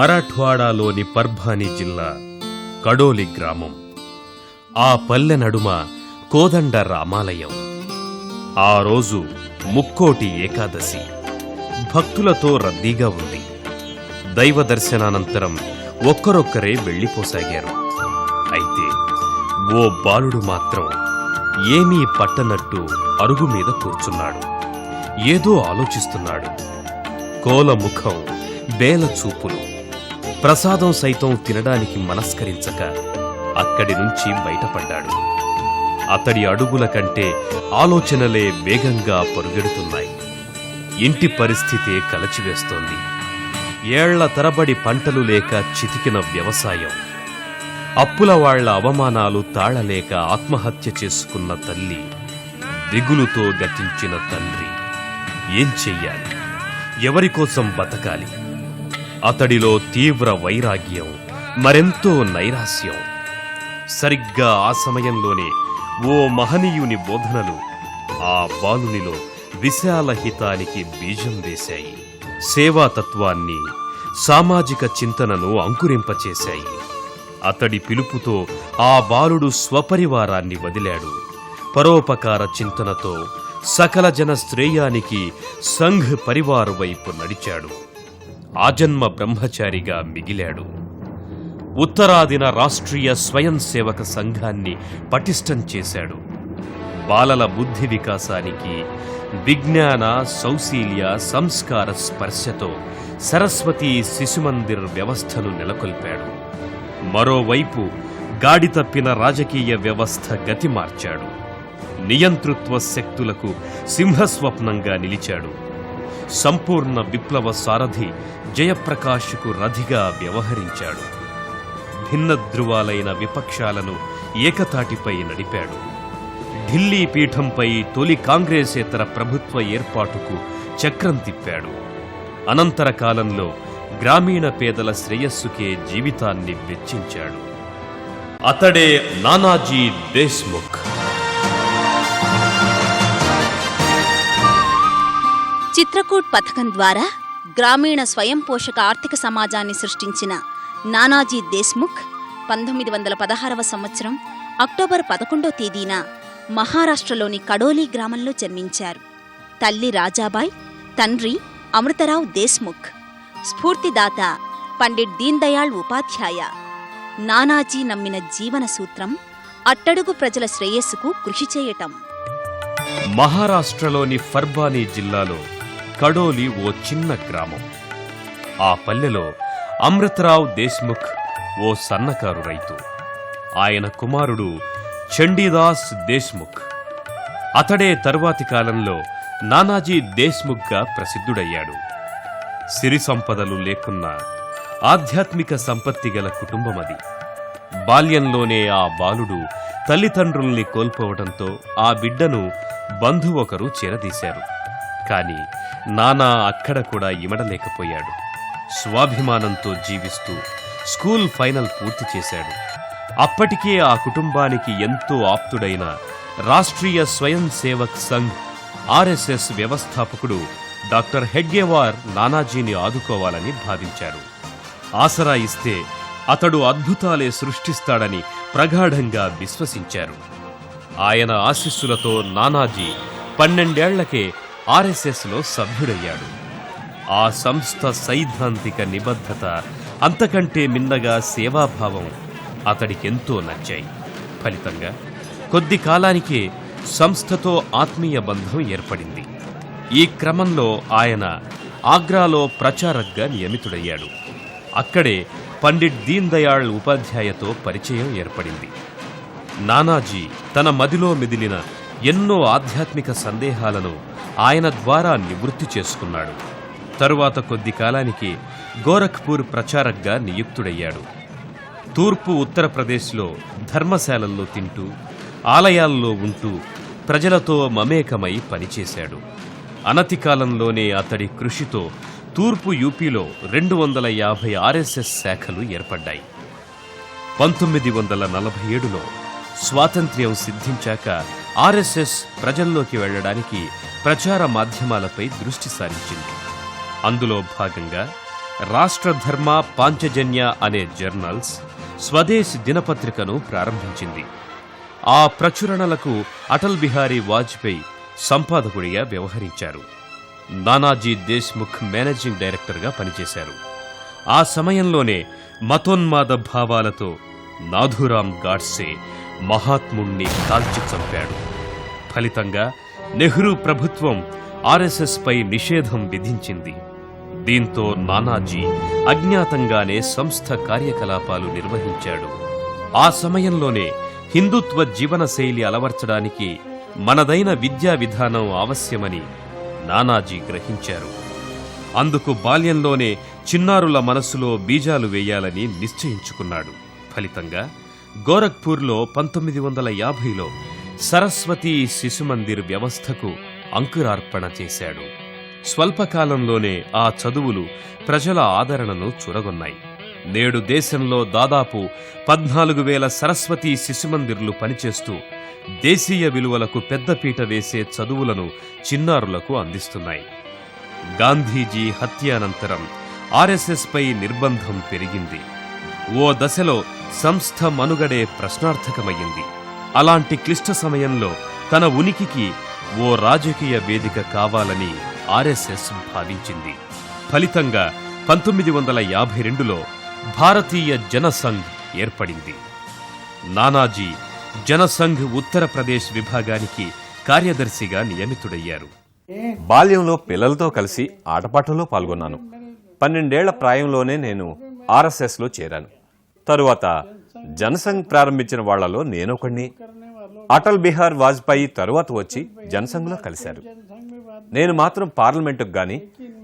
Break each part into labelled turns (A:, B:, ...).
A: మరాఠ్వాడాలోని పర్భానీ జిల్లా కడోలి గ్రామం. ఆ పల్లె నడుమ కోదండ రామాలయం. ఆ రోజు ముక్కోటి ఏకాదశి. భక్తులతో రద్దీగా ఉంది. దైవ దర్శనానంతరం ఒక్కరొక్కరే వెళ్లిపోసాగారు. అయితే ఓ బాలుడు మాత్రం ఏమీ పట్టనట్టు అరుగు మీద కూర్చున్నాడు. ఏదో ఆలోచిస్తున్నాడు. కోలముఖం, బేల చూపులు. ప్రసాదం సైతం తినడానికి మనస్కరించక అక్కడి నుంచి బయటపడ్డాడు. అతడి అడుగుల కంటే ఆలోచనలే వేగంగా పరుగెడుతున్నాయి. ఇంటి పరిస్థితే కలచివేస్తోంది. ఏళ్ల తరబడి పంటలు లేక చితికిన వ్యవసాయం, అప్పుల వాళ్ల అవమానాలు తాళలేక ఆత్మహత్య చేసుకున్న తల్లి, దిగులుతో గతించిన తండ్రి. ఏం చెయ్యాలి? ఎవరికోసం బతకాలి? అతడిలో తీవ్ర వైరాగ్యం, మరెంతో నైరాస్యం. సరిగ్గా ఆ సమయంలోనే ఓ మహనీయుని బోధనలు ఆ బాలునిలో విశాల హితానికి బీజం వేశాయి. సేవాతత్వాన్ని, సామాజిక చింతనను అంకురింపచేశాయి. అతడి పిలుపుతో ఆ బాలుడు స్వపరివారాన్ని వదిలాడు. పరోపకార చింతనతో సకల జన శ్రేయానికి సంఘ్ పరివార్ వైపు నడిచాడు. ఆజన్మ బ్రహ్మచారిగా మిగిలాడు. ఉత్తరాదిన రాష్ట్రీయ స్వయం సేవక సంఘాన్ని పటిష్టం చేశాడు. బాలల బుద్ధి వికాసానికి విజ్ఞాన, సౌశీల్య, సంస్కార స్పర్శతో సరస్వతీ శిశుమందిర్ వ్యవస్థను నెలకొల్పాడు. మరోవైపు గాడి తప్పిన రాజకీయ వ్యవస్థ గతి మార్చాడు. నియంతృత్వ శక్తులకు సింహస్వప్నంగా నిలిచాడు. సంపూర్ణ విప్లవ సారథి జయప్రకాష్కు రథిగా వ్యవహరించాడు. భిన్న ధృవాలైన విపక్షాలను ఏకతాటిపై నడిపాడు. ఢిల్లీ పీఠంపై తొలి కాంగ్రెసేతర ప్రభుత్వ ఏర్పాటుకు చక్రం తిప్పాడు. అనంతర కాలంలో గ్రామీణ పేదల శ్రేయస్సుకే జీవితాన్ని వెచ్చించాడు. అతడే నానాజీ దేశ్ముఖ్.
B: చిత్రకూట్ పథకం ద్వారా గ్రామీణ స్వయం పోషక ఆర్థిక సమాజాన్ని సృష్టించిన నానాజీ దేశ్ముఖ్ 1916వ సంవత్సరం అక్టోబర్ 11వ తేదీన మహారాష్ట్రలోని కడోలి గ్రామంలో జన్మించారు. తల్లి రాజాబాయ్, తండ్రి అమృతరావ్ దేశ్ముఖ్. స్ఫూర్తిదాత పండిట్ దీన్ దయాళ్ ఉపాధ్యాయ. నానాజీ నమ్మిన జీవన సూత్రం అట్టడుగు ప్రజల శ్రేయస్సుకు కృషి చేయటం.
A: మహారాష్ట్రలోని పర్భానీ జిల్లాలో కడోలి ఓ చిన్న గ్రామం. ఆ పల్లెలో అమృతరావ్ దేశ్ముఖ్ ఓ సన్నకారు రైతు. ఆయన కుమారుడు చండీదాస్ దేశ్ముఖ్. అతడే తరువాతి కాలంలో నానాజీ దేశ్ముఖ్గా ప్రసిద్ధుడయ్యాడు. సిరి సంపదలు లేకున్నా ఆధ్యాత్మిక సంపత్తి గల కుటుంబమది. బాల్యంలోనే ఆ బాలుడు తల్లిదండ్రుల్ని కోల్పోవడంతో ఆ బిడ్డను బంధువొకరు చేరదీశారు. కాని నానా అక్కడ కూడా ఇమడలేకపోయాడు. స్వాభిమానంతో జీవిస్తూ స్కూల్ ఫైనల్ పూర్తి చేశాడు. అప్పటికే ఆ కుటుంబానికి ఎంతో ఆప్తుడైన రాష్ట్రీయ స్వయం సేవక్ సంఘ్ ఆర్ఎస్ఎస్ వ్యవస్థాపకుడు డాక్టర్ హెడ్గేవార్ నానాజీని ఆదుకోవాలని భావించారు. ఆసరా ఇస్తే అతడు అద్భుతాలే సృష్టిస్తాడని ప్రగాఢంగా విశ్వసించారు. ఆయన ఆశీస్సులతో నానాజీ 12 ఏళ్లకే ఆర్ఎస్ఎస్లో సభ్యుడయ్యాడు. ఆ సంస్థ సైద్ధాంతిక నిబద్ధత, అంతకంటే మిన్నగా సేవాభావం అతడికెంతో నచ్చాయి. ఫలితంగా కొద్ది కాలానికే సంస్థతో ఆత్మీయ బంధం ఏర్పడింది. ఈ క్రమంలో ఆయన ఆగ్రాలో ప్రచారక్గా నియమితుడయ్యాడు. అక్కడే పండిట్ దీన్ దయాళ్ ఉపాధ్యాయతో పరిచయం ఏర్పడింది. నానాజీ తన మదిలో మెదిలిన ఎన్నో ఆధ్యాత్మిక సందేహాలను ఆయన ద్వారా నివృత్తి చేసుకున్నాడు. తరువాత కొద్ది కాలానికి గోరఖ్పూర్ ప్రచారక్గా నియుక్తుడయ్యాడు. తూర్పు ఉత్తరప్రదేశ్లో ధర్మశాలల్లో తింటూ, ఆలయాల్లో ఉంటూ ప్రజలతో మమేకమై పనిచేశాడు. అనతి కాలంలోనే అతడి కృషితో తూర్పు యూపీలో 250 ఆర్ఎస్ఎస్ శాఖలు ఏర్పడ్డాయి. 1947లో స్వాతంత్ర్యం సిద్ధించాక ఆర్ఎస్ఎస్ ప్రజల్లోకి వెళ్లడానికి ప్రచార మాధ్యమాలపై దృష్టి సారించింది. అందులో భాగంగా రాష్ట్రధర్మ, పాంచజన్య అనే జర్నల్స్, స్వదేశ్ దినపత్రికను ప్రారంభించింది. ఆ ప్రచురణలకు అటల్ బిహారీ వాజ్పేయి సంపాదకుడిగా వ్యవహరించారు. నానాజీ దేశ్ముఖ్ మేనేజింగ్ డైరెక్టర్గా పనిచేశారు. ఆ సమయంలోనే మతోన్మాద భావాలతో నాథూరాం గాడ్సే మహాత్ముణ్ణి కాల్చి చంపాడు. ఫలితంగా నెహ్రూ ప్రభుత్వం ఆర్ఎస్ఎస్ పై నిషేధం విధించింది. దీంతో నానాజీ అజ్ఞాతంగానే సంస్థ కార్యకలాపాలు నిర్వహించాడు. ఆ సమయంలోనే హిందుత్వ జీవనశైలి అలవర్చడానికి మనదైన విద్యా విధానం అవశ్యమని నానాజీ గ్రహించారు. అందుకు బాల్యంలోనే చిన్నారుల మనసులో బీజాలు వేయాలని నిశ్చయించుకున్నాడు. ఫలితంగా గోరఖ్పూర్లో 1950లో సరస్వతీ శిశుమందిర్ వ్యవస్థకు అంకురార్పణ చేశాడు. స్వల్పకాలంలోనే ఆ చదువులు ప్రజల ఆదరణను చూరగొన్నాయి. నేడు దేశంలో దాదాపు 14,000 సరస్వతీ శిశుమందిర్లు పనిచేస్తూ దేశీయ విలువలకు పెద్దపీట వేసే చదువులను చిన్నారులకు అందిస్తున్నాయి. గాంధీజీ హత్యానంతరం ఆర్ఎస్ఎస్ పై నిర్బంధం పెరిగింది. ఓ దశలో సంస్థ మనుగడే ప్రశ్నార్థకమయ్యింది. అలాంటి క్లిష్ట సమయంలో తన ఉనికికి ఓ రాజకీయ వేదిక కావాలని ఆర్ఎస్ఎస్ భావించింది. ఫలితంగా 1952లో భారతీయ జనసంఘ్ ఏర్పడింది. నానాజీ జనసంఘ్ ఉత్తరప్రదేశ్ విభాగానికి కార్యదర్శిగా నియమితుడయ్యారు.
C: బాల్యంలో పిల్లలతో కలిసి ఆటపాటల్లో పాల్గొన్నాను. 12 ఏళ్ల ప్రాయంలోనే నేను ఆర్ఎస్ఎస్లో చేరాను. తరువాత జనసంఘ్ ప్రారంభించిన వాళ్లలో నేనొకడిని. అటల్ బిహార్ వాజ్పేయి తరువాత వచ్చి జనసంఘ్లో కలిశారు. నేను మాత్రం పార్లమెంటుకు గాని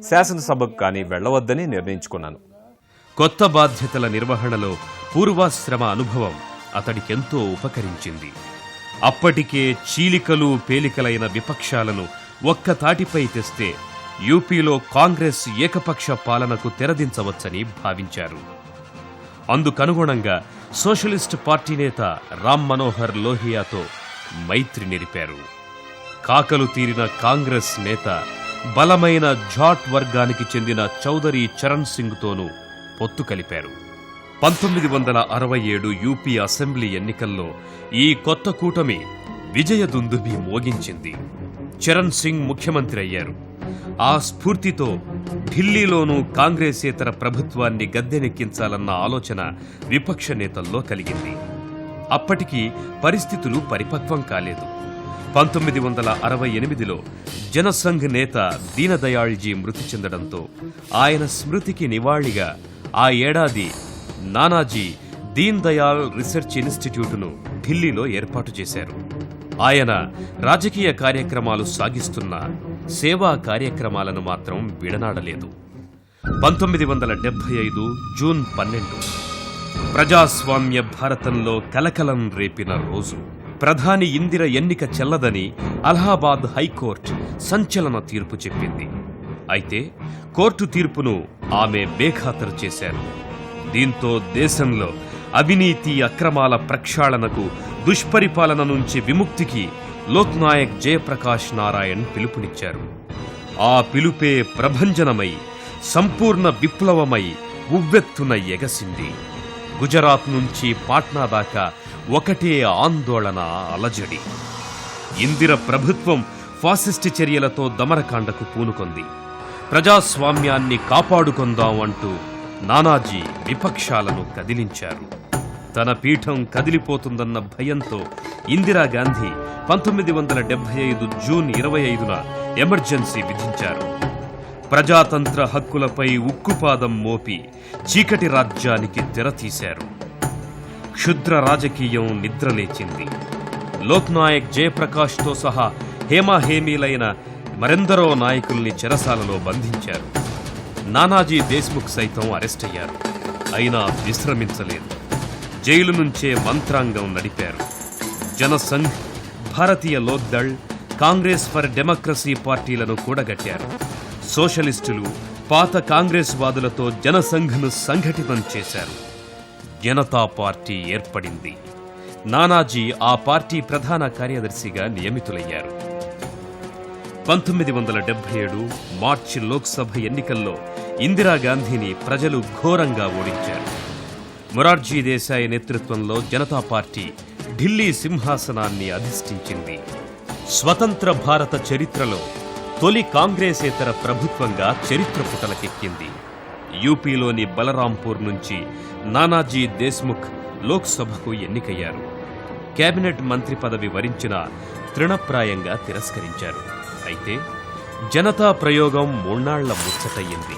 C: శాసనసభకు గాని వెళ్లవద్దని నిర్ణయించుకున్నాను.
A: కొత్త బాధ్యతల నిర్వహణలో పూర్వాశ్రమ అనుభవం అతడికెంతో ఉపకరించింది. అప్పటికే చీలికలు పేలికలైన విపక్షాలను ఒక్కతాటిపై తెస్తే యూపీలో కాంగ్రెస్ ఏకపక్ష పాలనకు తెరదించవచ్చని భావించారు. అందుకనుగుణంగా సోషలిస్టు పార్టీ నేత రామ్ మనోహర్ లోహియాతో మైత్రి నెరిపారు. కాకలు తీరిన కాంగ్రెస్ నేత బలమైన జాట్ వర్గానికి చెందిన చౌదరి చరణ్ సింగ్తోనూ పొత్తు కలిపారు. 1967 యూపీ అసెంబ్లీ ఎన్నికల్లో ఈ కొత్త కూటమి విజయదుందుభి మోగించింది. చరణ్ సింగ్ ముఖ్యమంత్రి అయ్యారు. ఆ స్ఫూర్తితో ఢిల్లీలోనూ కాంగ్రెసేతర ప్రభుత్వాన్ని గద్దెనెక్కించాలన్న ఆలోచన విపక్ష నేతల్లో కలిగింది. అప్పటికి పరిస్థితులు పరిపక్వం కాలేదు. 1968లో జనసంఘ్ నేత దీనదయాళ్జీ మృతి చెందడంతో ఆయన స్మృతికి నివాళిగా ఆ ఏడాది నానాజీ దీన్ దయాళ్ రీసెర్చ్ ఇన్స్టిట్యూటును ఢిల్లీలో ఏర్పాటు చేశారు. ఆయన రాజకీయ కార్యక్రమాలు సాగిస్తున్న సేవా కార్యక్రమాలను మాత్రం విడనాడలేదు. 1975 జూన్ 12 ప్రజాస్వామ్య భారతంలో కలకలం రేపిన రోజు. ప్రధాని ఇందిర ఎన్నిక చెల్లదని అలహాబాద్ హైకోర్టు సంచలన తీర్పు చెప్పింది. అయితే కోర్టు తీర్పును ఆమె బేఖాతరు చేశారు. దీంతో దేశంలో అవినీతి అక్రమాల ప్రక్షాళనకు, దుష్పరిపాలన నుంచి విముక్తికి లోక్నాయక్ జయప్రకాష్ నారాయణ్ పిలుపునిచ్చారు. ఆ పిలుపే ప్రభంజనమై సంపూర్ణ విప్లవమై ఉవ్వెత్తున ఎగసింది. గుజరాత్ నుంచి పాట్నా దాకా ఒకటే ఆందోళన, అలజడి. ఇందిర ప్రభుత్వం ఫాసిస్టు చర్యలతో దమరకాండకు పూనుకొంది. ప్రజాస్వామ్యాన్ని కాపాడుకొందాం అంటూ నానాజీ విపక్షాలను కదిలించారు. తన పీఠం కదిలిపోతుందన్న భయంతో ఇందిరాగాంధీ 1975 జూన్ 25న ఎమర్జెన్సీ విధించారు. ప్రజాతంత్ర హక్కులపై ఉక్కుపాదం మోపి చీకటి రాజ్యానికి తెరతీశారు. క్షుద్ర రాజకీయం నిద్రలేచింది. లోక్నాయక్ జయప్రకాష్తో సహా హేమాహేమీలైన మరెందరో నాయకుల్ని చెరసాలలో బంధించారు. నానాజీ దేశ్ముఖ్ సైతం అరెస్ట్ అయ్యారు. అయినా విశ్రమించలేదు. జైలు నుంచే మంత్రాంగం నడిపారు. జనసంఘ్, భారతీయ లోక్దళ్, కాంగ్రెస్ ఫర్ డెమోక్రసీ పార్టీలను కూడగట్టారు. సోషలిస్టులు, పాత కాంగ్రెస్ వాదులతో జనసంఘ్ను సంఘటితం చేశారు. జనతా పార్టీ ఏర్పడింది. నానాజీ ఆ పార్టీ ప్రధాన కార్యదర్శిగా నియమితులయ్యారు. 1977 మార్చి లోక్సభ ఎన్నికల్లో ఇందిరాగాంధీని ప్రజలు ఘోరంగా ఓడించారు. మొరార్జీ దేశాయ్ నేతృత్వంలో జనతా పార్టీ ఢిల్లీ సింహాసనాన్ని అధిష్ఠించింది. స్వతంత్ర భారత చరిత్రలో తొలి కాంగ్రెసేతర ప్రభుత్వంగా చరిత్ర పుటలకెక్కింది. యూపీలోని బలరాంపూర్ నుంచి నానాజీ దేశ్ముఖ్ లోక్సభకు ఎన్నికయ్యారు. కేబినెట్ మంత్రి పదవి వరించిన తృణప్రాయంగా తిరస్కరించారు. అయితే జనతా ప్రయోగం మూన్నాళ్ల ముచ్చటయ్యింది.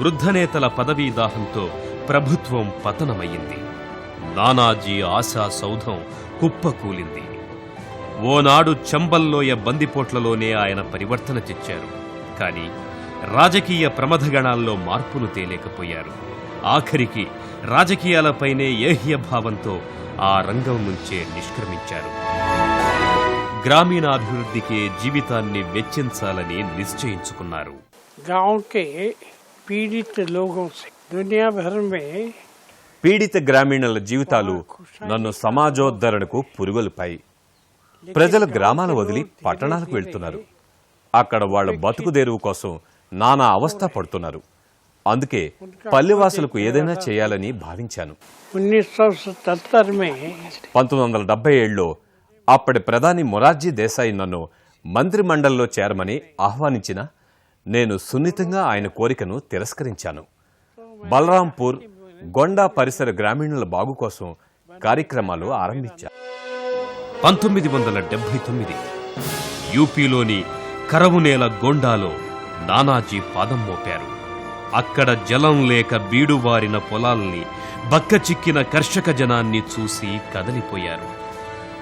A: వృద్ధనేతల పదవీ దాహంతో ప్రభుత్వం పతనమయ్యింది. నానాజీ ఆశా సౌధం కుప్పకూలింది. ఓనాడు చంబల్లోయ బందిపోట్లలోనే ఆయన పరివర్తన తెచ్చారు. కానీ రాజకీయ ప్రమథగణాల్లో మార్పులు తేలేకపోయారు. ఆఖరికి రాజకీయాలపైనే ఏహ్యభావంతో ఆ రంగం నుంచే నిష్క్రమించారు. గ్రామీణాభివృద్ధికే జీవితాన్ని వెచ్చించాలని నిశ్చయించుకున్నారు.
D: गांव के पीड़ित लोगों से दुनिया भर में
C: పీడిత గ్రామీణుల జీవితాలు నన్ను సమాజోద్ధరణకు పురుగొల్పాయి. ప్రజలు గ్రామాలు వదిలి పట్టణాలకు వెళ్తున్నారు. అక్కడ వాళ్ళ బతుకుదెరువు కోసం నానా అవస్థ పడుతున్నారు. అందుకే పల్లెవాసులకు ఏదైనా చేయాలని భావించాను.
D: 1977 में
C: 1977లో అప్పటి ప్రధాని మొరార్జీ దేశాయ్ నన్ను మంత్రిమండలిలో చేరమని ఆహ్వానించిన నేను సున్నితంగా ఆయన కోరికను తిరస్కరించాను. బలరాంపూర్, గొండా పరిసర గ్రామీణుల బాగు కోసం కార్యక్రమాలు ఆరంభించాను.
A: 1979 యూపీలోని కరవునేల గోండాలో నానాజీ పాదం మోపారు. అక్కడ జలం లేక బీడువారిన పొలాల్ని, బక్కచిక్కిన కర్షక జనాన్ని చూసి కదలిపోయారు.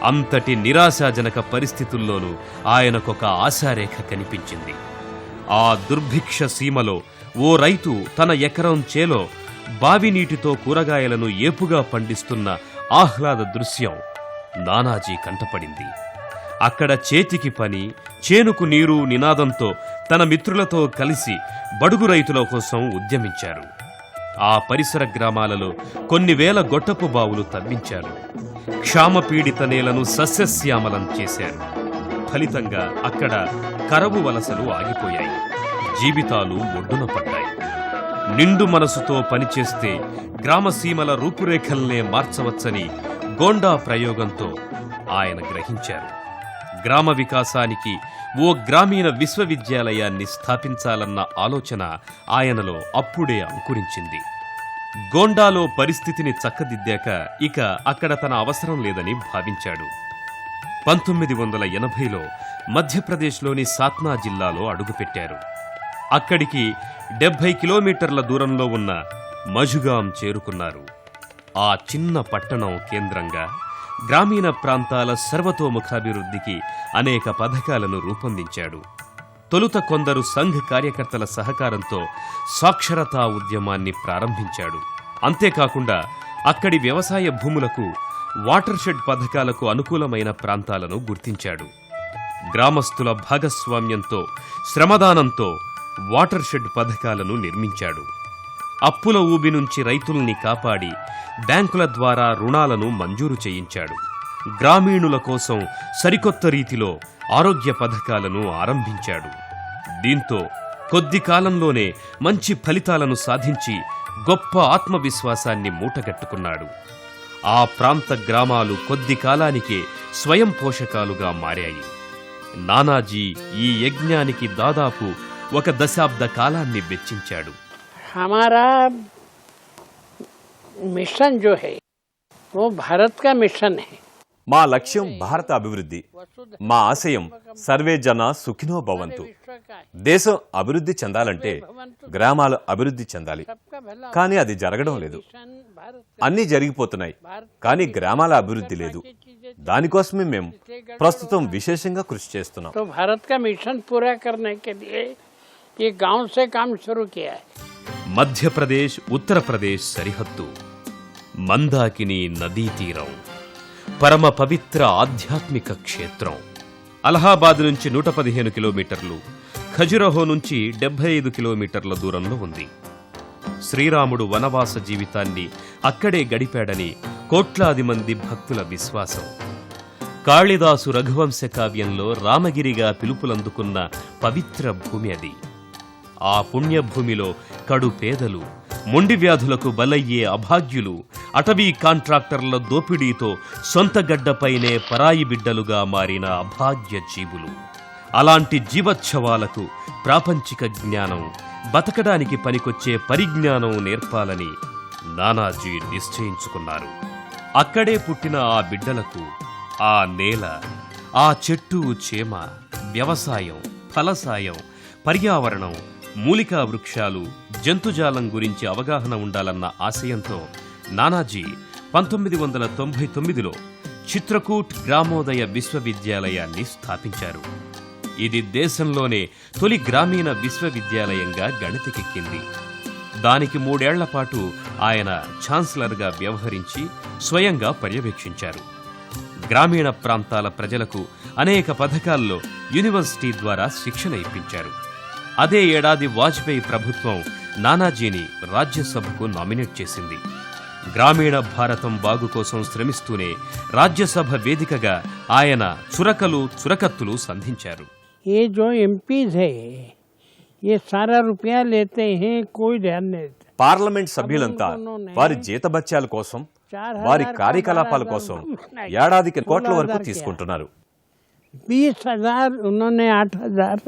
A: అంతటి నిరాశాజనక పరిస్థితుల్లోనూ ఆయనకొక ఆశారేఖ కనిపించింది. ఆ దుర్భిక్ష సీమలో ఓ రైతు తన ఎకరం చేలో బావి నీటితో కూరగాయలను ఏపుగా పండిస్తున్న ఆహ్లాద దృశ్యం నానాజీ కంటపడింది. అక్కడ చేతికి పని, చేనుకు నీరు నినాదంతో తన మిత్రులతో కలిసి బడుగు రైతుల కోసం ఉద్యమించారు. ఆ పరిసర గ్రామాలలో కొన్ని వేల గొట్టపు బావులు తవ్వించారు. క్షామపీడిత నేలను సస్యశ్యామలం చేశారు. ఫలితంగా అక్కడ కరవు వలసలు ఆగిపోయాయి. జీవితాలు ఒడ్డున పడ్డాయి. నిండు మనసుతో పనిచేస్తే గ్రామసీమల రూపురేఖల్నే మార్చవచ్చని గోండా ప్రయోగంతో ఆయన గ్రహించారు. గ్రామ వికాసానికి ఓ గ్రామీణ విశ్వవిద్యాలయాన్ని స్థాపించాలన్న ఆలోచన ఆయనలో అప్పుడే అంకురించింది. గోండాలో పరిస్థితిని చక్కదిద్దాక ఇక అక్కడ తన అవసరం లేదని భావించాడు. 1980లో మధ్యప్రదేశ్లోని సాత్నా జిల్లాలో అడుగుపెట్టారు. అక్కడికి 70 కిలోమీటర్ల దూరంలో ఉన్న మజుగాం చేరుకున్నారు. ఆ చిన్న పట్టణం కేంద్రంగా గ్రామీణ ప్రాంతాల సర్వతోముఖాభివృద్ధికి అనేక పథకాలను రూపొందించాడు. తొలుత కొందరు సంఘ్ కార్యకర్తల సహకారంతో సాక్షరతా ఉద్యమాన్ని ప్రారంభించాడు. అంతేకాకుండా అక్కడి వ్యవసాయ భూములకు వాటర్ షెడ్ పథకాలకు అనుకూలమైన ప్రాంతాలను గుర్తించాడు. గ్రామస్తుల భాగస్వామ్యంతో, శ్రమదానంతో వాటర్ షెడ్ పథకాలను నిర్మించాడు. అప్పుల ఊబి నుంచి రైతుల్ని కాపాడి బ్యాంకుల ద్వారా రుణాలను మంజూరు చేయించాడు. గ్రామీణుల కోసం సరికొత్త రీతిలో ఆరోగ్య పథకాలను ఆరంభించాడు. దీంతో కొద్ది కాలంలోనే మంచి ఫలితాలను సాధించి గొప్ప ఆత్మవిశ్వాసాన్ని మూటగట్టుకున్నాడు. ఆ ప్రాంత గ్రామాలు కొద్ది కాలానికే స్వయం పోషకాలుగా మారాయి. నానాజీ ఈ యజ్ఞానికి దాదాపు 1 దశాబ్ద కాలాన్ని వెచ్చించాడు.
D: हमारा मिशन जो है वो भारत का मिशन है.
C: మా లక్ష్యం భారత అభివృద్ధి. మా ఆశయం సర్వే జన సుఖినో భవంతు. దేశం అభివృద్ధి చెందాలంటే గ్రామాలు అభివృద్ధి చెందాలి. కానీ అది జరగడం లేదు. అన్నీ జరిగిపోతున్నాయి, కానీ గ్రామాల అభివృద్ధి లేదు. దానికోసమే మేము ప్రస్తుతం విశేషంగా కృషి చేస్తున్నాం.
D: तो भारत का मिशन पूरा करने के लिए ये गांव से काम शुरू किया है.
A: మధ్యప్రదేశ్, ఉత్తరప్రదేశ్ సరిహద్దు, మందాకిని నదీ తీరం, పరమ పవిత్ర ఆధ్యాత్మిక క్షేత్రం. అలహాబాద్ నుంచి 115 కిలోమీటర్లు, ఖజురహో నుంచి 75 కిలోమీటర్ల దూరంలో ఉంది. శ్రీరాముడు వనవాస జీవితాన్ని అక్కడే గడిపాడని కోట్లాది మంది భక్తుల విశ్వాసం. కాళిదాసు రఘువంశ కావ్యంలో రామగిరిగా పిలుపులందుకున్న పవిత్ర భూమి అది. ఆ పుణ్యభూమిలో కడు పేదలు, మొండి వ్యాధులకు బలయ్యే అభాగ్యులు, అటవీ కాంట్రాక్టర్ల దోపిడీతో సొంత గడ్డపైనే పరాయి బిడ్డలుగా మారిన అభాగ్య జీవులు. అలాంటి జీవోత్సవాలకు ప్రాపంచిక జ్ఞానం, బతకడానికి పనికొచ్చే పరిజ్ఞానం నేర్పాలని నానాజీ నిశ్చయించుకున్నారు. అక్కడే పుట్టిన ఆ బిడ్డలకు ఆ నేల, ఆ చెట్టు చేమ, వ్యవసాయం, ఫలసాయం, పర్యావరణం, మూలికా వృక్షాలు, జంతుజాలం గురించి అవగాహన ఉండాలన్న ఆశయంతో నానాజీ 1999లో చిత్రకూట్ గ్రామోదయ విశ్వవిద్యాలయాన్ని స్థాపించారు. ఇది దేశంలోనే తొలి గ్రామీణ విశ్వవిద్యాలయంగా గణతికెక్కింది. దానికి 3 ఏళ్ల పాటు ఆయన ఛాన్సలర్గా వ్యవహరించి స్వయంగా పర్యవేక్షించారు. గ్రామీణ ప్రాంతాల ప్రజలకు అనేక పథకాల్లో యూనివర్సిటీ ద్వారా శిక్షణ ఇప్పించారు. అదే ఏడాది వాజ్పేయి ప్రభుత్వం నానాజీని రాజ్యసభకు నామినేట్ చేసింది. గ్రామీణ భారతం బాగు కోసం శ్రమిస్తూనే రాజ్యసభ వేదికగా ఆయన చురకత్తులు సంధించారు.
D: ये जो एमपीज है ये सारा रुपया लेते हैं, कोई ध्यान नहीं देता.
C: పార్లమెంట్ సభ్యులంతా వారి జీతభత్యాల కోసం, వారి కార్యకలాపాల కోసం ఏడాదికి కోట్ల వరకు తీసుకుంటున్నారు.
D: 20,000 उन्होंने 8,000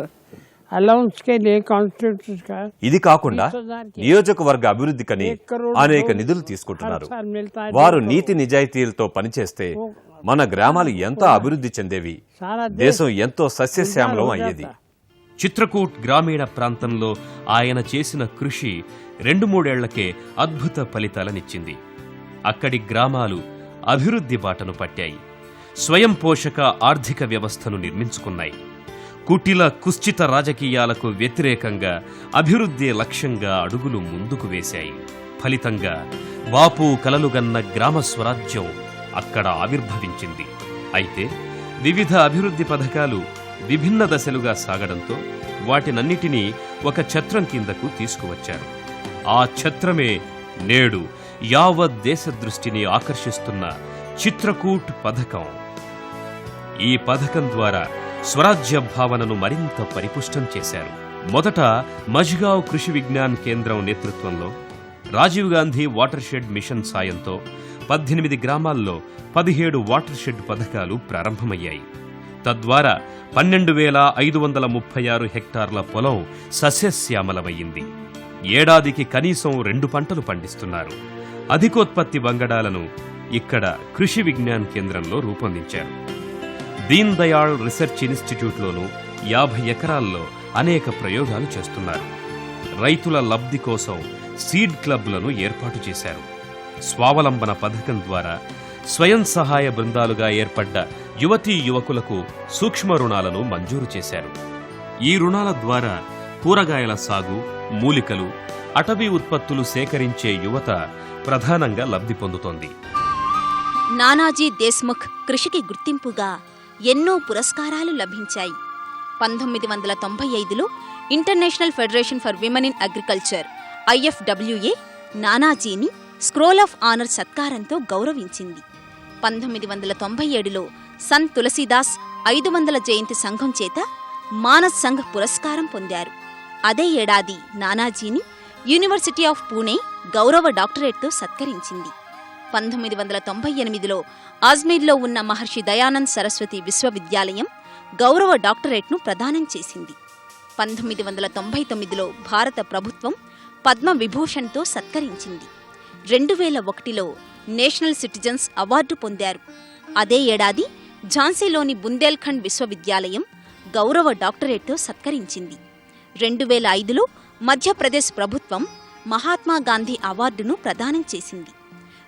D: अलाउंस के लिए कॉन्स्टिट्यूशन का.
C: ఇది కాకుండా నియోజకవర్గ అభివృద్ధికని అనేక నిధులు తీసుకుంటున్నారు. వారు నీతి నిజాయితీలతో పనిచేస్తే మన గ్రామాలు ఎంతో అభివృద్ధి చెందేవి, దేశం ఎంతో సస్యశ్యామలం అయ్యేది.
A: చిత్రకూట్ గ్రామీణ ప్రాంతంలో ఆయన చేసిన కృషి 2-3 ఏళ్లకే అద్భుత ఫలితాలనిచ్చింది. అక్కడి గ్రామాలు అభివృద్ధి బాటను పట్టాయి. స్వయం పోషక ఆర్థిక వ్యవస్థను నిర్మించుకున్నాయి. కుటిల కుశ్చిత రాజకీయాలకు వ్యతిరేకంగా అభివృద్ధి లక్ష్యంగా అడుగులు ముందుకు వేశాయి. ఫలితంగా బాపు కలలుగన్న గ్రామ స్వరాజ్యం అక్కడ ఆవిర్భవించింది. అయితే వివిధ అభివృద్ధి పథకాలు విభిన్న దశలుగా సాగడంతో వాటినన్నిటినీ ఒక ఛత్రం కిందకు తీసుకువచ్చారు. ఆ ఛత్రమే నేడు యావత్ దేశ దృష్టిని ఆకర్షిస్తున్న చిత్రకూట్ పథకం. ఈ పథకం ద్వారా స్వరాజ్య భావనను మరింత పరిపుష్టం చేశారు. మొదట మజ్గావ్ కృషి విజ్ఞాన్ కేంద్రం నేతృత్వంలో Rajiv Gandhi watershed mission సాయంతో 18 గ్రామాల్లో 17 వాటర్ షెడ్ పథకాలు ప్రారంభమయ్యాయి. తద్వారా 12,536 హెక్టార్ల పొలం సస్యశ్యామలమయ్యింది. ఏడాదికి కనీసం 2 పంటలు పండిస్తున్నారు. అధికోత్పత్తి వంగడాలను ఇక్కడ కృషి విజ్ఞాన్ కేంద్రంలో రూపొందించారు. దీన్ దయాళ్ రీసెర్చ్ ఇన్స్టిట్యూట్లోనూ 50 ఎకరాల్లో అనేక ప్రయోగాలు చేస్తున్నారు. రైతుల లబ్ధి కోసం సీడ్ క్లబ్లను ఏర్పాటు చేశారు. స్వావలంబన పథకం ద్వారా స్వయం సహాయ బృందాలుగా ఏర్పడ్డ యువతీ యువకులకు సూక్ష్మ రుణాలను మంజూరు చేశారు. ఈ రుణాల ద్వారా కూరగాయల సాగు, మూలికలు, అటవీ ఉత్పత్తులు సేకరించే యువత ప్రధానంగా లబ్ధి పొందుతోంది.
B: నానాజీ దేశ్ముఖ్ కృషికి గుర్తింపుగా ఎన్నో పురస్కారాలు లభించాయి. 1995లో international federation for women in agriculture IFWA నానాజీని స్క్రోల్ ఆఫ్ ఆనర్ సత్కారంతో గౌరవించింది. 1997లో సంత్ తులసీదాస్ 500 జయంతి సంఘం చేత మానస్ సంఘ్ పురస్కారం పొందారు. అదే ఏడాది నానాజీని యూనివర్సిటీ ఆఫ్ పూణే గౌరవ డాక్టరేట్తో సత్కరించింది. 1998లో అజ్మీర్లో ఉన్న మహర్షి దయానంద్ సరస్వతి విశ్వవిద్యాలయం గౌరవ డాక్టరేట్ను ప్రదానం చేసింది. 1999లో భారత ప్రభుత్వం పద్మ విభూషణ్తో సత్కరించింది. 2001లో నేషనల్ సిటిజన్స్ అవార్డు పొందారు. అదే ఏడాది ఝాన్సీలోని బుందేల్ఖండ్ విశ్వవిద్యాలయం గౌరవ డాక్టరేట్తో సత్కరించింది. 2005లో మధ్యప్రదేశ్ ప్రభుత్వం మహాత్మాగాంధీ అవార్డును ప్రదానం చేసింది.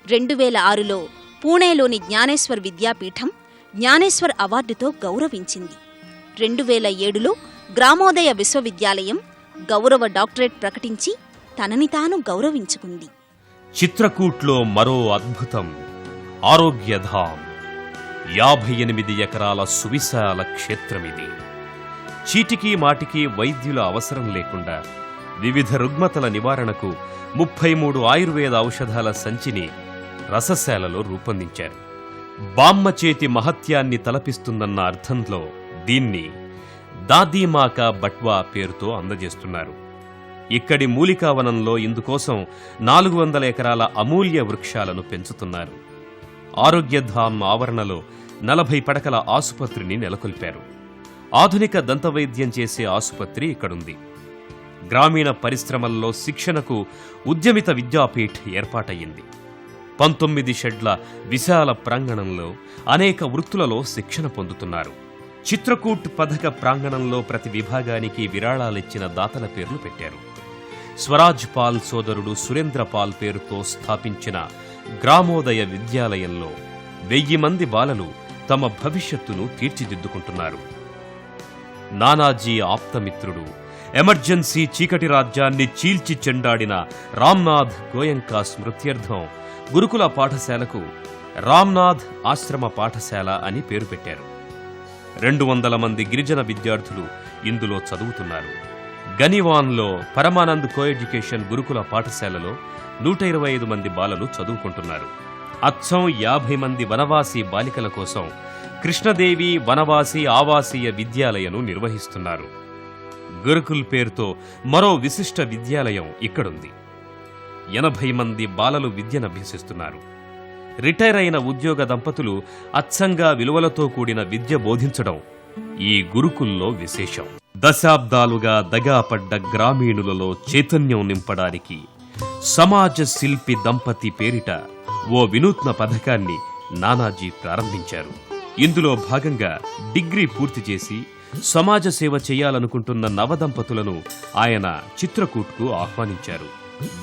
B: 2006లో పూణేలోని జ్ఞానేశ్వర్ విద్యాపీఠం జ్ఞానేశ్వర్ అవార్డుతో గౌరవించింది. 2007లో గ్రామోదయ విశ్వవిద్యాలయం గౌరవ డాక్టరేట్ ప్రకటించి తనని తాను గౌరవించుకుంది.
A: చిత్రకూట్లో మరో అద్భుతం ఆరోగ్యధామ్. 58 ఎకరాల సువిశాల క్షేత్రమిది. చీటికి మాటికి వైద్యుల అవసరం లేకుండా వివిధ రుగ్మతల నివారణకు 33 ఆయుర్వేద ఔషధాల సంచిని రసశాలలో రూపొందించారు. బామ్మ చేతి మహత్యాన్ని తలపిస్తుందన్న అర్థంలో దీన్ని దాదీమాకా బట్వా పేరుతో అందజేస్తున్నారు. ఇక్కడి మూలికావనంలో ఇందుకోసం 400 ఎకరాల అమూల్య వృక్షాలను పెంచుతున్నారు. ఆరోగ్యధామ్ ఆవరణలో 40 పడకల ఆసుపత్రిని నెలకొల్పారు. ఆధునిక దంతవైద్యం చేసే ఆసుపత్రి ఇక్కడుంది. గ్రామీణ పరిశ్రమల్లో శిక్షణకు ఉద్యమిత విద్యాపీఠ్ ఏర్పాటయ్యింది. 19 షెడ్ల విశాల ప్రాంగణంలో అనేక వృత్తులలో శిక్షణ పొందుతున్నారు. చిత్రకూట్ పథక ప్రాంగణంలో ప్రతి విభాగానికి విరాళాలిచ్చిన దాతల పేర్లు పెట్టారు. స్వరాజ్ పాల్ సోదరుడు సురేంద్ర పాల్ పేరుతో స్థాపించిన గ్రామోదయ విద్యాలయంలో 1000 మంది బాలలు తమ భవిష్యత్తును తీర్చిదిద్దుకుంటున్నారు. నానాజీ ఆప్తమిత్రుడు, ఎమర్జెన్సీ చీకటి రాజ్యాన్ని చీల్చి చెండాడిన రామ్నాథ్ గోయంకా స్మృత్యర్థం గురుకుల పాఠశాలకు రామ్నాథ్ ఆశ్రమ పాఠశాల అని పేరు పెట్టారు. 200 మంది గిరిజన విద్యార్థులు ఇందులో చదువుతున్నారు. గనివాన్లో పరమానంద్ కోఎడ్యుకేషన్ గురుకుల పాఠశాలలో 125 మంది బాలలు చదువుకుంటున్నారు. అచ్చం 50 మంది వనవాసీ బాలికల కోసం కృష్ణదేవి వనవాసీ ఆవాసీయ విద్యాలయను నిర్వహిస్తున్నారు. గురుకుల్ పేరుతో మరో విశిష్ట విద్యాలయం ఇక్కడుంది. 80 మంది బాలలు విద్యనభ్యసిస్తున్నారు. రిటైర్ అయిన ఉద్యోగ దంపతులు అచ్చంగా విలువలతో కూడిన విద్య బోధించడం ఈ గురుకుల్లో విశేషం. దశాబ్దాలుగా దగాపడ్డ గ్రామీణులలో చైతన్యం నింపడానికి సమాజ శిల్పి దంపతి పేరిట ఓ వినూత్న పథకాన్ని నానాజీ ప్రారంభించారు. ఇందులో భాగంగా డిగ్రీ పూర్తి చేసి సమాజ సేవ చేయాలనుకుంటున్న నవదంపతులను ఆయన చిత్రకూట్కు ఆహ్వానించారు.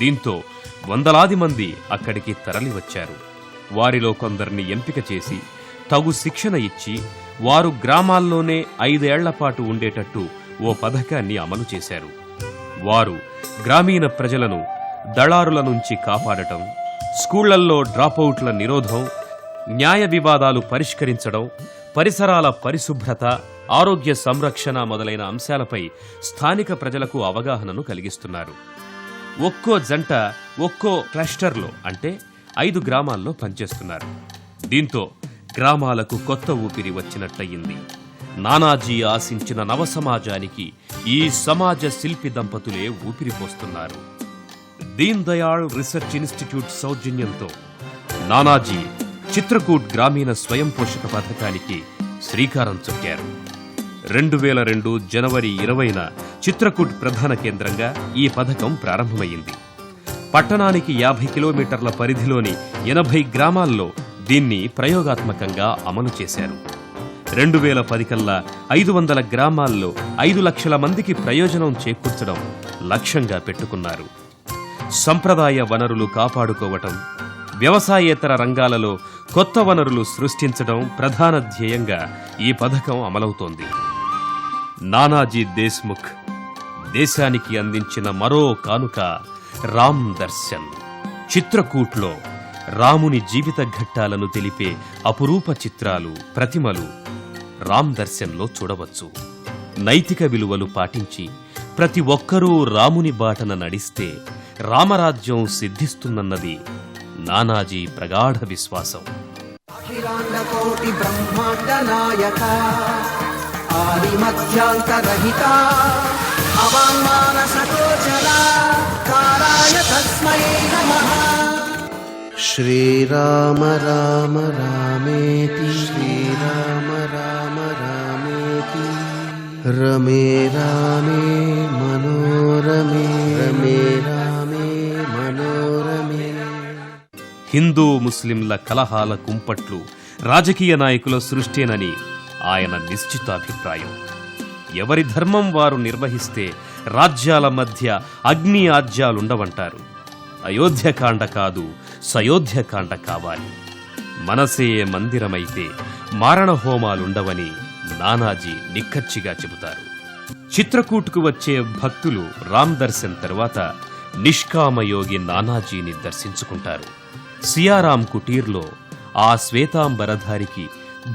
A: దీంతో వందలాది మంది అక్కడికి తరలివచ్చారు. వారిలో కొందరిని ఎంపిక చేసి తగు శిక్షణ ఇచ్చి వారు గ్రామాల్లోనే 5 ఏళ్లపాటు ఉండేటట్టు ఓ పథకాన్ని అమలు చేశారు. వారు గ్రామీణ ప్రజలను దళారుల నుంచి కాపాడటం, స్కూళ్లల్లో డ్రాపౌట్ల నిరోధం, న్యాయ వివాదాలు పరిష్కరించడం, పరిసరాల పరిశుభ్రత, ఆరోగ్య సంరక్షణ మొదలైన అంశాలపై స్థానిక ప్రజలకు అవగాహనను కలిగిస్తున్నారు. ఒక్కో జంట ఒక్కో క్లస్టర్లో అంటే 5 గ్రామాల్లో పనిచేస్తున్నారు. దీంతో గ్రామాలకు కొత్త ఊపిరి వచ్చినట్లయింది. నానాజీ ఆశించిన నవ సమాజానికి ఈ సమాజ శిల్పి దంపతులే ఊపిరిపోస్తున్నారు. దీన్ దయాళ్ రీసెర్చ్ ఇన్స్టిట్యూట్ సౌజన్యంతో నానాజీ చిత్రకూట్ గ్రామీణ స్వయం పోషక పథకానికి శ్రీకారం చుట్టారు. 2002 జనవరి 20న చిత్రకూట్ ప్రధాన కేంద్రంగా ఈ పథకం ప్రారంభమైంది. పట్టణానికి 50 కిలోమీటర్ల పరిధిలోని 80 గ్రామాల్లో దీన్ని ప్రయోగాత్మకంగా అమలు చేశారు. 2010 కల్లా 500 గ్రామాల్లో 5 లక్షల మందికి ప్రయోజనం చేకూర్చడం లక్ష్యంగా పెట్టుకున్నారు. సంప్రదాయ వనరులు కాపాడుకోవటం, వ్యవసాయేతర రంగాలలో కొత్త వనరులు సృష్టించడం ప్రధాన ధ్యేయంగా ఈ పథకం అమలవుతోంది. నానాజీ దేశ్ముఖ్ దేశానికి అందించిన మరో కానుక రామ్ దర్శన్. చిత్రకూట్లో రాముని జీవిత ఘట్టాలను తెలిపే అపురూప చిత్రాలు, ప్రతిమలు రామ్ దర్శన్లో చూడవచ్చు. నైతిక విలువలు పాటించి ప్రతి ఒక్కరూ రాముని బాటన నడిస్తే రామరాజ్యం సిద్ధిస్తుందన్నది నానాజీ ప్రగాఢ విశ్వాసం.
E: అఖిలాండకోటి బ్రహ్మాండ నాయక ఆదిమధ్యాంతరహిత అవాంగ్మానసగోచర కారాయ తస్మై నమః. శ్రీరామ రామ రామేతి శ్రీరామ రామ రామేతి రమే రామే మనోరమే రమే రామే మనోరమే.
A: హిందూ ముస్లింల కలహాల కుంపట్లు రాజకీయ నాయకుల సృష్టినని ఆయన నిశ్చితాభిప్రాయం. ఎవరి ధర్మం వారు నిర్వహిస్తే రాజ్యాల మధ్య అగ్ని ఆజ్యాలుండవంటారు. అయోధ్యకాండ కాదు, సయోధ్యకాండ కావాలి. మనసే మందిరమైతే మారణహోమాలుండవని నానాజీ నిక్కచ్చిగా చెబుతారు. చిత్రకూట్కు వచ్చే భక్తులు రామ్ దర్శన్ తర్వాత నిష్కామయోగి నానాజీని దర్శించుకుంటారు. సియారాం కుటీర్లో ఆ శ్వేతాంబరధారికి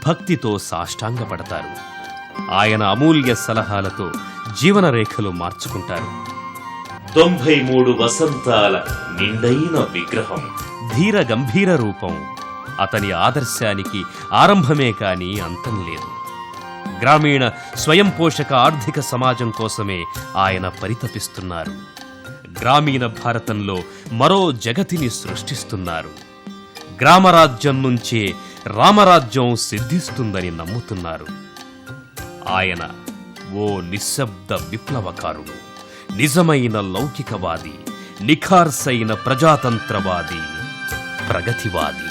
A: భక్తితో సాష్టాంగపడతారు. ఆయన అమూల్య సలహాలతో జీవనరేఖలు మార్చుకుంటారు. 93 వసంతాల నిండైన విగ్రహం, ధీర గంభీర రూపం. అతని ఆదర్శానికి ఆరంభమే కాని అంతం లేదు. గ్రామీణ స్వయం పోషక ఆర్థిక సమాజం కోసమే ఆయన పరితపిస్తున్నారు. గ్రామీణ భారతంలో మరో జగతిని సృష్టిస్తున్నారు. గ్రామరాజ్యం నుంచే రామరాజ్యం సిద్ధిస్తుందని నమ్ముతున్నారు. ఆయన ఓ నిశ్శబ్ద విప్లవకారుడు, నిజమైన లౌకికవాది, నిఖార్సైన ప్రజాతంత్రవాది, ప్రగతివాది.